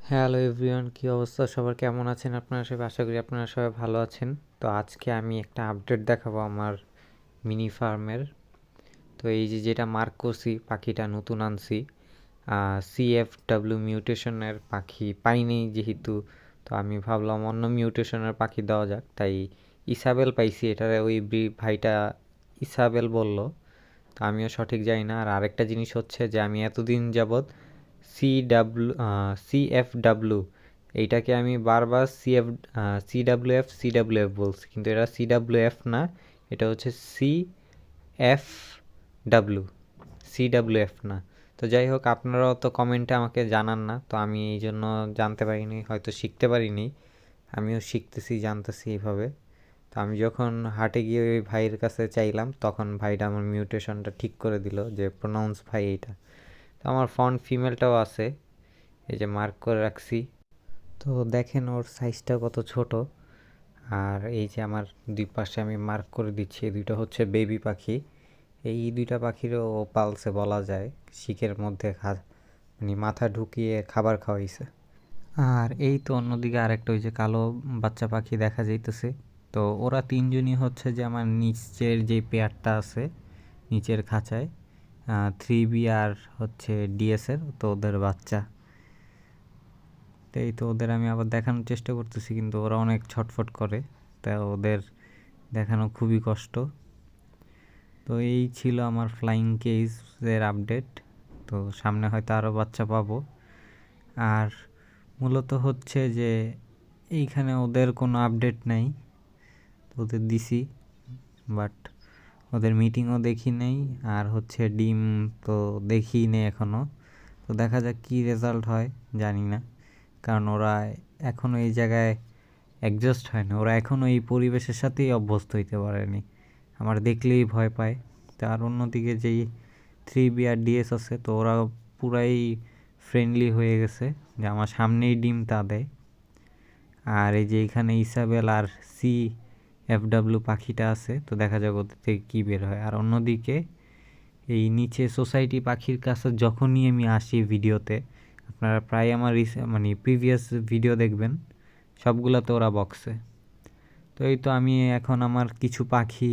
Hello everyone, কী অবস্থা সবার? কেমন আছেন আপনারা সবাই? আশা করি আপনারা সবাই ভালো আছেন। তো আজকে আমি একটা আপডেট দেখাবো আমার মিনি ফার্মের। তো এই যেটা মার্ক করছি, পাখিটা নতুন আনছি, CFW মিউটেশনের পাখি পাইনি যেহেতু, তো আমি ভাবলাম অন্য মিউটেশনের পাখি দেওয়া যাক, তাই ইসাবেল পাইছি। এটারে ওই ভাইটা ইসাবেল বলল, তো আমিও সঠিক জানি না। আর আরেকটা জিনিস হচ্ছে যে আমি এতদিন যাবৎ CFW এইটাকে আমি বারবার CWF বলছি, কিন্তু এটা CWF না, এটা হচ্ছে CFW না। তো যাই হোক, আপনারাও তো কমেন্টে আমাকে জানান না, তো আমি এই জন্য জানতে পারিনি, হয়তো শিখতে পারিনি। আমিও শিখতেছি, জানতেছি এইভাবে। তো আমি যখন হাটে গিয়ে ওই ভাইয়ের কাছে চাইলাম, তখন ভাইটা আমার মিউটেশনটা ঠিক করে দিল, যে প্রোনাউন্স ভাই এইটা। তো আমার ফন্ট ফিমেলটাও আছে, এই যে মার্ক করে রাখছি। তো দেখেন ওর সাইজটা কত ছোট। আর এই যে আমার দুই পাশে আমি মার্ক করে দিচ্ছি, এই দুইটা হচ্ছে বেবি পাখি। এই দুইটা পাখিরও পালসে বলা যায়, শিকের মধ্যে মানে মাথা ঢুকিয়ে খাবার খাওয়াইছে। আর এই তো অন্যদিকে আরেকটা ওই যে কালো বাচ্চা পাখি দেখা যাইতেছে। তো ওরা তিনজনই হচ্ছে যে আমার নিচের যে পেয়ারটা আছে নিচের খাঁচায়, 3B আর হচ্ছে ডিএসের, তো ওদের বাচ্চা। তো এই তো ওদের আমি আবার দেখানোর চেষ্টা করতেছি, কিন্তু ওরা অনেক ছটফট করে, তা ওদের দেখানো খুবই কষ্ট। তো এই ছিল আমার ফ্লাইং কেজের আপডেট। তো সামনে হয়তো আরও বাচ্চা পাবো। আর মূলত হচ্ছে যে এইখানে ওদের কোনো আপডেট নেই, ওদের দিছি, বাট ওদের মিটিংও দেখি নেই, আর হচ্ছে ডিম তো দেখি নেই এখনও। তো দেখা যাক কী রেজাল্ট হয়, জানি না, কারণ ওরা এখনও এই জায়গায় অ্যাডজাস্ট হয় না, ওরা এখনও এই পরিবেশের সাথেই অভ্যস্ত হইতে পারেনি, আমার দেখলেই ভয় পায়। তার অন্যদিকে যেই 3B আর ডিএস আছে, তো ওরা পুরাই ফ্রেন্ডলি হয়ে গেছে, যে আমার সামনেই ডিমটা দেয়। আর এই যে এখানে ইসাবেল আর CFW পাখিটা আছে, তো দেখা যাক ওদের থেকে কী বের হয়। আর অন্যদিকে এই নিচে সোসাইটি পাখির কাছে যখনই আমি আসি ভিডিওতে, আপনারা প্রায় আমার মানে প্রিভিয়াস ভিডিও দেখবেন, সবগুলোতে ওরা বক্সে। তো এই তো আমি এখন আমার কিছু পাখি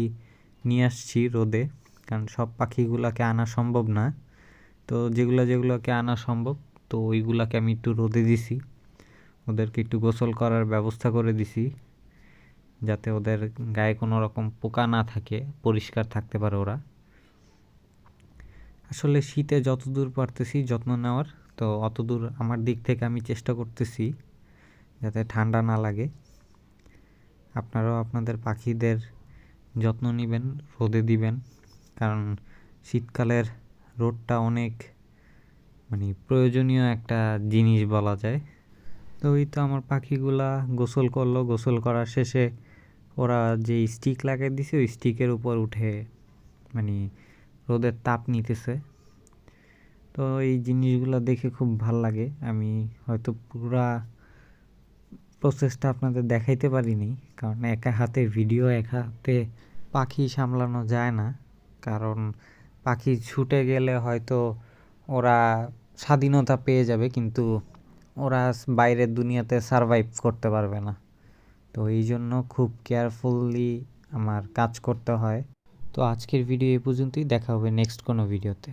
নিয়ে আসছি রোদে, কারণ সব পাখিগুলোকে আনা সম্ভব না। তো যেগুলোকে আনা সম্ভব, তো ওইগুলাকে আমি একটু রোদে দিছি, ওদেরকে একটু গোসল করার ব্যবস্থা করে দিছি, যাতে ওদের গায়ে কোনো রকম পোকা না থাকে, পরিষ্কার থাকতে পারে ওরা। আসলে শীতে যতদূর পারতেছি যত্ন নেওয়ার, তো অতদূর আমার দিক থেকে আমি চেষ্টা করতেছি যাতে ঠান্ডা না লাগে। আপনারাও আপনাদের পাখিদের যত্ন নেবেন, রোদে দিবেন, কারণ শীতকালের রোদটা অনেক মানে প্রয়োজনীয় একটা জিনিস বলা যায়। তো ওই তো আমার পাখিগুলা গোসল করলো, গোসল করার শেষে ওরা যে স্টিক লাগিয়ে দিছে, ওই স্টিকের উপর উঠে মানে রোদের তাপ নিতেছে। তো এই জিনিসগুলো দেখে খুব ভাল লাগে। আমি হয়তো পুরা প্রসেসটা আপনাদের দেখাইতে পারিনি, কারণ একা হাতে ভিডিও, একা হাতে পাখি সামলানো যায় না, কারণ পাখি ছুটে গেলে হয়তো ওরা স্বাধীনতা পেয়ে যাবে, কিন্তু ওরা বাইরের দুনিয়াতে সারভাইভ করতে পারবে না। তো এই জন্য খুব কেয়ারফুলি আমার কাজ করতে হয়। তো আজকের ভিডিও এই পর্যন্তই, দেখা হবে নেক্সট কোনো ভিডিওতে।